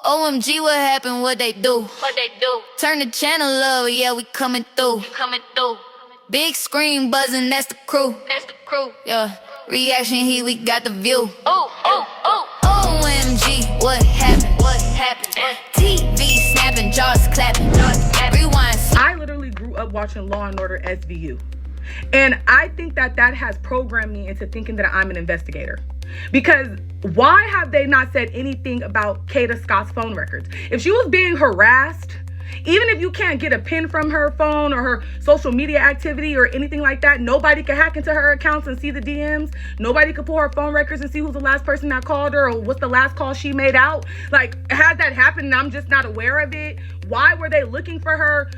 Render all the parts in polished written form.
OMG, what happened? What they do? What they do? Turn the channel up, yeah, we coming through. Coming through. Big screen buzzing, that's the crew. That's the crew. Yeah. Reaction heat, we got the view. OMG, what happened? What happened? TV snapping, jaws clapping. Rewind. I literally grew up watching Law and Order SVU. And I think that has programmed me into thinking that I'm an investigator. Because why have they not said anything about Kada Scott's phone records? If she was being harassed, even if you can't get a pin from her phone or her social media activity or anything like that, nobody could hack into her accounts and see the DMs. Nobody could pull her phone records and see who's the last person that called her or what's the last call she made out. Like, has that happened and I'm just not aware of it? Why were they looking for her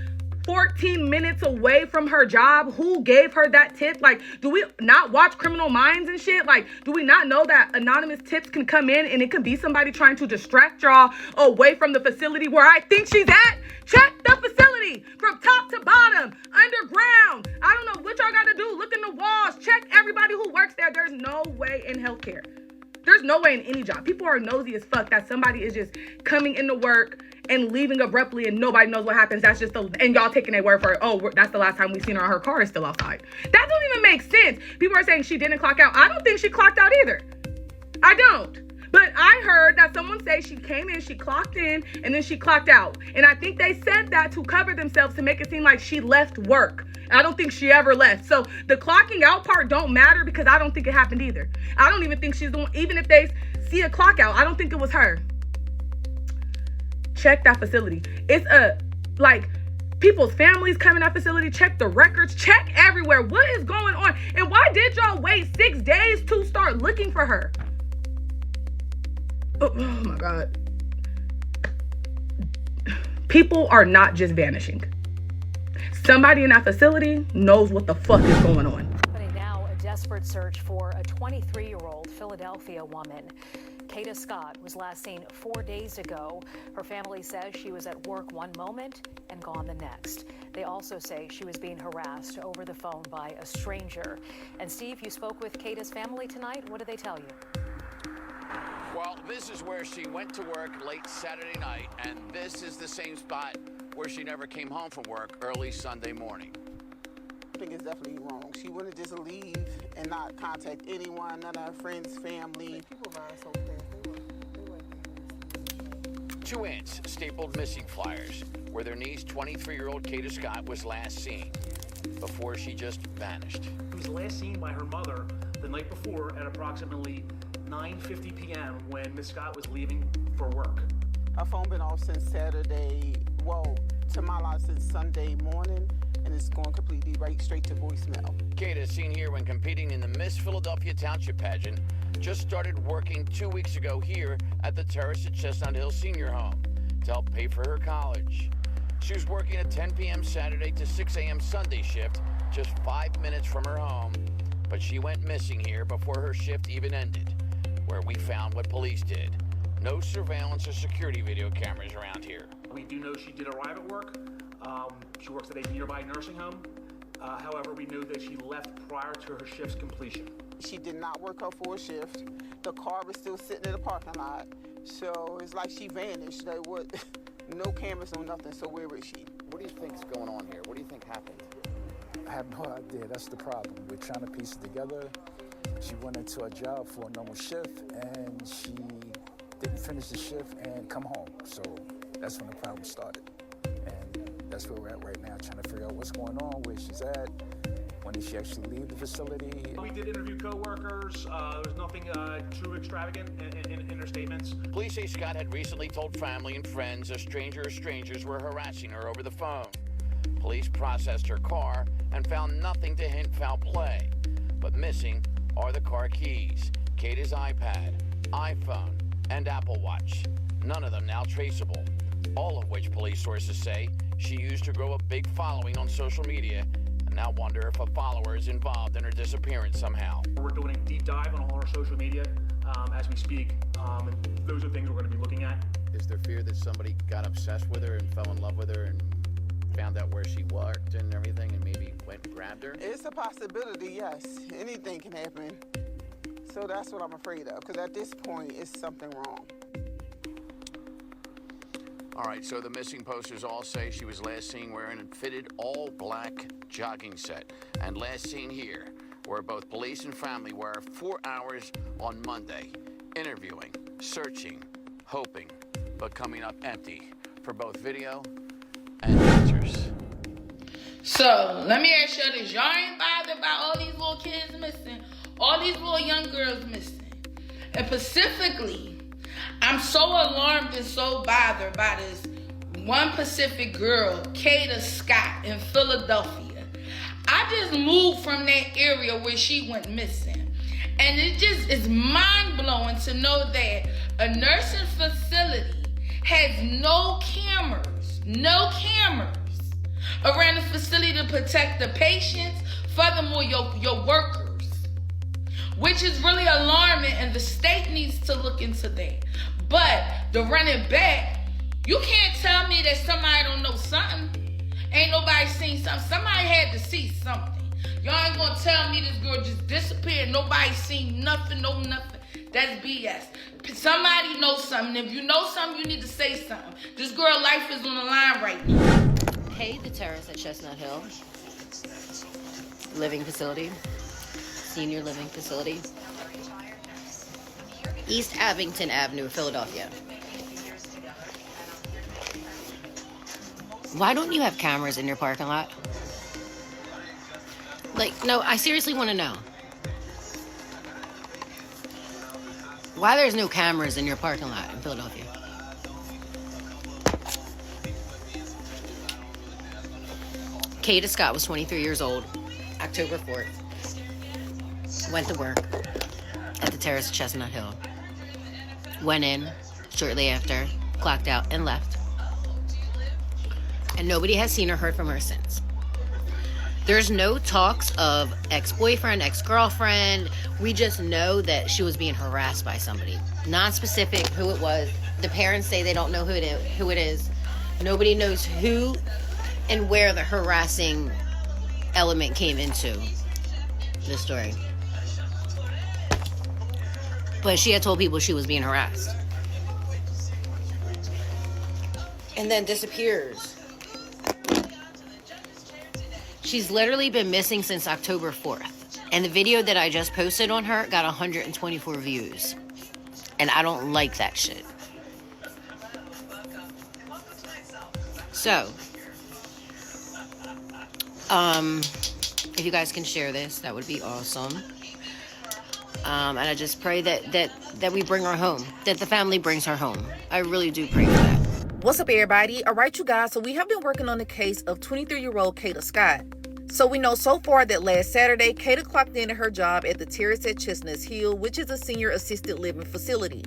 14 minutes away from her job? Who gave her that tip? Like, do we not watch Criminal Minds and shit? Like, do we not know that anonymous tips can come in and it can be somebody trying to distract y'all away from the facility where I think she's at? Check the facility from top to bottom, underground. I don't know what y'all got to do. Look in the walls. Check everybody who works there. There's no way in healthcare. There's no way in any job. People are nosy as fuck that somebody is just coming into work and leaving abruptly and nobody knows what happens. That's just and y'all taking their word for it. Oh, that's the last time we seen her. Her car is still outside. That don't even make sense. People are saying she didn't clock out. I don't think she clocked out either. I don't. But I heard that someone say she came in, she clocked in, and then she clocked out. And I think they said that to cover themselves to make it seem like she left work. I don't think she ever left. So the clocking out part don't matter because I don't think it happened either. I don't even think she's the one, even if they see a clock out, I don't think it was her. Check that facility. It's people's families come in that facility. Check the records. Check everywhere. What is going on? And why did y'all wait 6 days to start looking for her? Oh my God. People are not just vanishing. Somebody in that facility knows what the fuck is going on. Now a desperate search for a 23-year-old Philadelphia woman. Kada Scott was last seen 4 days ago. Her family says she was at work one moment and gone the next. They also say she was being harassed over the phone by a stranger. And Steve, you spoke with Kada's family tonight. What did they tell you? Well, this is where she went to work late Saturday night, and this is the same spot where she never came home from work early Sunday morning. I think it's definitely wrong. She wouldn't just leave and not contact anyone, none of her friends, family. People are so fast. 2 aunts stapled missing flyers where their niece, 23-year-old Kada Scott, was last seen before she just vanished. She was last seen by her mother the night before at approximately 9:50 p.m. when Miss Scott was leaving for work. Her phone been off since Saturday, well, to my knowledge, since Sunday morning, and it's going completely right straight to voicemail. Kada, seen here when competing in the Miss Philadelphia Township pageant, just started working 2 weeks ago here at the Terrace at Chestnut Hill Senior Home to help pay for her college. She was working a 10 p.m. Saturday to 6 a.m. Sunday shift, just 5 minutes from her home, but she went missing here before her shift even ended, where we found what police did. No surveillance or security video cameras around here. We do know she did arrive at work. She works at a nearby nursing home. However, we know that she left prior to her shift's completion. She did not work her full shift. The car was still sitting in the parking lot. So it's like she vanished. Like what? No cameras, no nothing. So where is she? What do you think's going on here? What do you think happened? I have no idea. That's the problem. We're trying to piece it together. She went into a job for a normal shift and she didn't finish the shift and come home. So that's when the problem started. And that's where we're at right now, trying to figure out what's going on, where she's at, when did she actually leave the facility. We did interview co-workers. There's nothing too extravagant in her statements. Police say Scott had recently told family and friends a stranger or strangers were harassing her over the phone. Police processed her car and found nothing to hint foul play. But missing are the car keys, Kada's iPad, iPhone, and Apple Watch. None of them now traceable. All of which police sources say she used to grow a big following on social media and now wonder if a follower is involved in her disappearance somehow. We're doing a deep dive on all our social media as we speak. And those are things we're going to be looking at. Is there fear that somebody got obsessed with her and fell in love with her and found out where she worked and everything and maybe went and grabbed her? It's a possibility, yes. Anything can happen. So that's what I'm afraid of, because at this point, it's something wrong. All right, so the missing posters all say she was last seen wearing a fitted all-black jogging set. And last seen here, where both police and family were 4 hours on Monday, interviewing, searching, hoping, but coming up empty for both video and pictures. So, let me ask you this. Y'all ain't bothered about all these little kids missing, all these little young girls missing. And specifically, I'm so alarmed and so bothered by this one Pacific girl, Kada Scott in Philadelphia. I just moved from that area where she went missing. And it just is mind-blowing to know that a nursing facility has no cameras around the facility to protect the patients, furthermore your workers, which is really alarming, and the state needs to look into that. But to run it back, you can't tell me that somebody don't know something. Ain't nobody seen something. Somebody had to see something. Y'all ain't gonna tell me this girl just disappeared. Nobody seen nothing, no nothing. That's BS. Somebody knows something. If you know something, you need to say something. This girl's life is on the line right now. Hey, the terrace at Chestnut Hill. Living facility. Senior living facility. East Abington Avenue, Philadelphia. Why don't you have cameras in your parking lot? Like, no, I seriously want to know. Why there's no cameras in your parking lot in Philadelphia? Kada Scott was 23 years old, October 4th. Went to work at the terrace at Chestnut Hill. Went in shortly after, clocked out, and left. And nobody has seen or heard from her since. There's no talks of ex-boyfriend, ex-girlfriend. We just know that she was being harassed by somebody. Non-specific who it was. The parents say they don't know who it is. Nobody knows who and where the harassing element came into the story. But she had told people she was being harassed. And then disappears. She's literally been missing since October 4th. And the video that I just posted on her got 124 views. And I don't like that shit. So, if you guys can share this, that would be awesome. And I just pray that we bring her home, that the family brings her home. I really do pray for that. What's up, everybody? All right, you guys. So we have been working on the case of 23-year-old Kada Scott. So we know so far that last Saturday, Kada clocked in at her job at the Terrace at Chestnut Hill, which is a senior assisted living facility.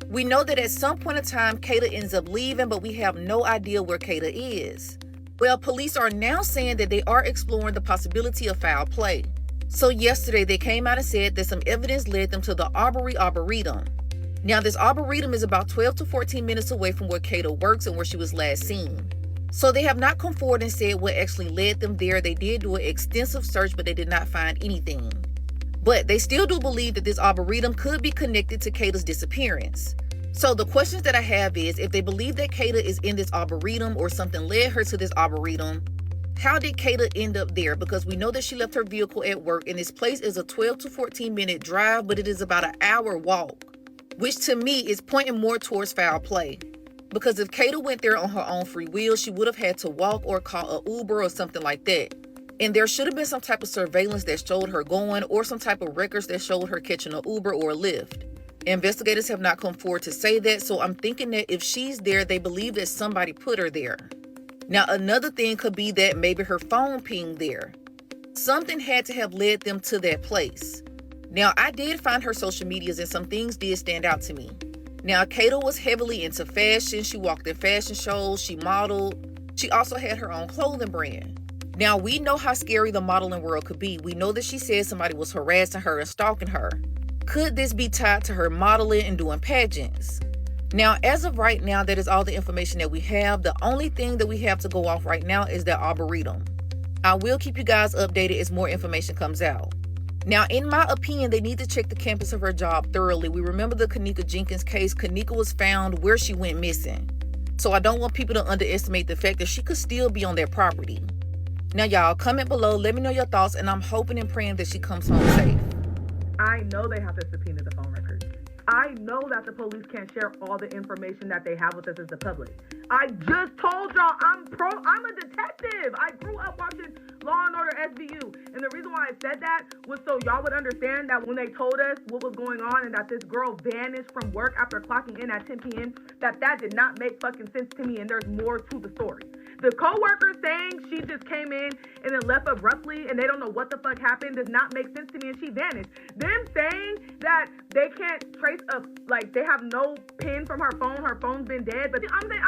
We know that at some point in time, Kada ends up leaving, but we have no idea where Kada is. Well, police are now saying that they are exploring the possibility of foul play. So yesterday, they came out and said that some evidence led them to the Aubrey Arboretum. Now, this Arboretum is about 12 to 14 minutes away from where Kada works and where she was last seen. So they have not come forward and said what actually led them there. They did do an extensive search, but they did not find anything. But they still do believe that this Arboretum could be connected to Kada's disappearance. So the questions that I have is, if they believe that Kada is in this Arboretum or something led her to this Arboretum, how did Kada end up there? Because we know that she left her vehicle at work, and this place is a 12 to 14 minute drive, but it is about an hour walk, which to me is pointing more towards foul play. Because if Kada went there on her own free will, she would have had to walk or call an Uber or something like that. And there should have been some type of surveillance that showed her going, or some type of records that showed her catching an Uber or a Lyft. Investigators have not come forward to say that, so I'm thinking that if she's there, they believe that somebody put her there. Now, another thing could be that maybe her phone pinged there. Something had to have led them to that place. Now, I did find her social medias, and some things did stand out to me. Now, Kada was heavily into fashion. She walked in fashion shows. She modeled. She also had her own clothing brand. Now, we know how scary the modeling world could be. We know that she said somebody was harassing her and stalking her. Could this be tied to her modeling and doing pageants? Now, as of right now, that is all the information that we have. The only thing that we have to go off right now is the Arboretum. I will keep you guys updated as more information comes out. Now, in my opinion, they need to check the campus of her job thoroughly. We remember the Kanika Jenkins case. Kanika was found where she went missing. So I don't want people to underestimate the fact that she could still be on their property. Now, y'all, comment below. Let me know your thoughts, and I'm hoping and praying that she comes home safe. I know they have to subpoena the phone records. I know that the police can't share all the information that they have with us as the public. I just told y'all I'm a detective. I grew up watching Law and Order SVU. And the reason why I said that was so y'all would understand that when they told us what was going on and that this girl vanished from work after clocking in at 10 p.m., that did not make fucking sense to me, and there's more to the story. The co-worker saying she just came in and then left abruptly and they don't know what the fuck happened does not make sense to me, and she vanished. Them saying that they can't trace they have no pin from her phone's been dead, but I'm saying,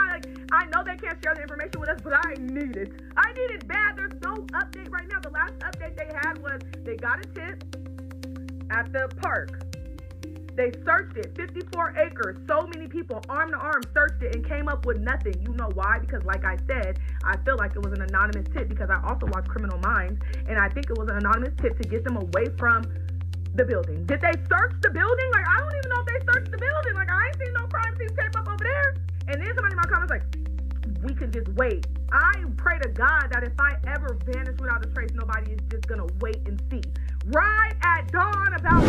I know they can't share the information with us, but I need it. I need it bad. There's no update right now. The last update they had was they got a tip at the park. They searched it, 54 acres, so many people, arm to arm, searched it and came up with nothing. You know why? Because like I said, I feel like it was an anonymous tip because I also watch Criminal Minds, and I think it was an anonymous tip to get them away from the building. Did they search the building? Like, I don't even know if they searched the building. Like, I ain't seen no crime scene tape up over there. And then somebody in my comments like, we could just wait. I pray to God that if I ever vanish without a trace, nobody is just gonna wait and see. Right at dawn about...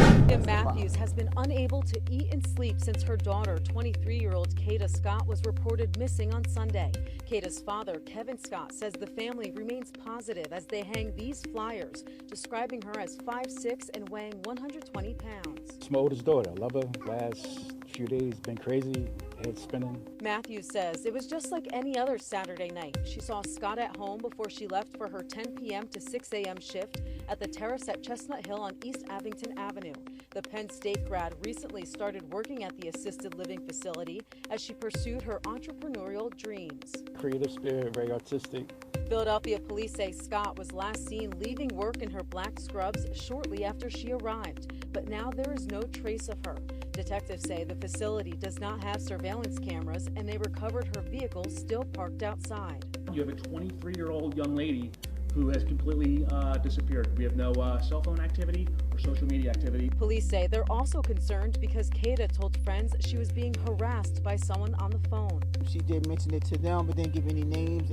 Matthews has been unable to eat and sleep since her daughter, 23-year-old Kada Scott, was reported missing on Sunday. Kada's father, Kevin Scott, says the family remains positive as they hang these flyers describing her as 5'6" and weighing 120 pounds. It's my oldest daughter. I love her. Last few days been crazy, head spinning. Matthews says it was just like any other Saturday night. She saw Scott at home before she left for her 10 p.m. to 6 a.m. shift at the terrace at Chestnut Hill on East Abington Avenue. The Penn State grad recently started working at the assisted living facility as she pursued her entrepreneurial dreams. Creative spirit, very artistic. Philadelphia police say Scott was last seen leaving work in her black scrubs shortly after she arrived, but now there is no trace of her. Detectives say the facility does not have surveillance cameras and they recovered her vehicle still parked outside. You have a 23-year-old young lady who has completely disappeared. We have no cell phone activity or social media activity. Police say they're also concerned because Kada told friends she was being harassed by someone on the phone. She did mention it to them, but didn't give any names,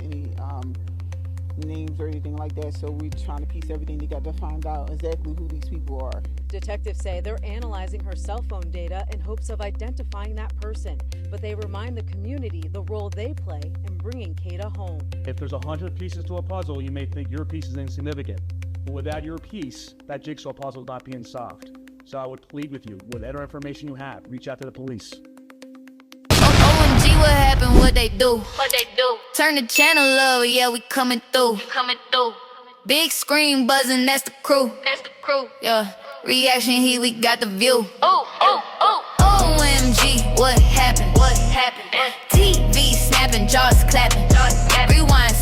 names or anything like that, so we're trying to piece everything together to find out exactly who these people are. Detectives say they're analyzing her cell phone data in hopes of identifying that person, but they remind the community the role they play in bringing Kada home. If there's 100 pieces to a puzzle, you may think your piece is insignificant, but without your piece, that jigsaw puzzle is not being solved. So I would plead with you, whatever information you have, reach out to the police. OMG, what happened? What they do? What they do? Turn the channel up, yeah, we coming through. Coming through. Big screen buzzing, that's the crew. That's the crew. Yeah. Reaction heat, we got the view. OMG, what happened? What happened? TV snapping, jaws clapping. Rewind,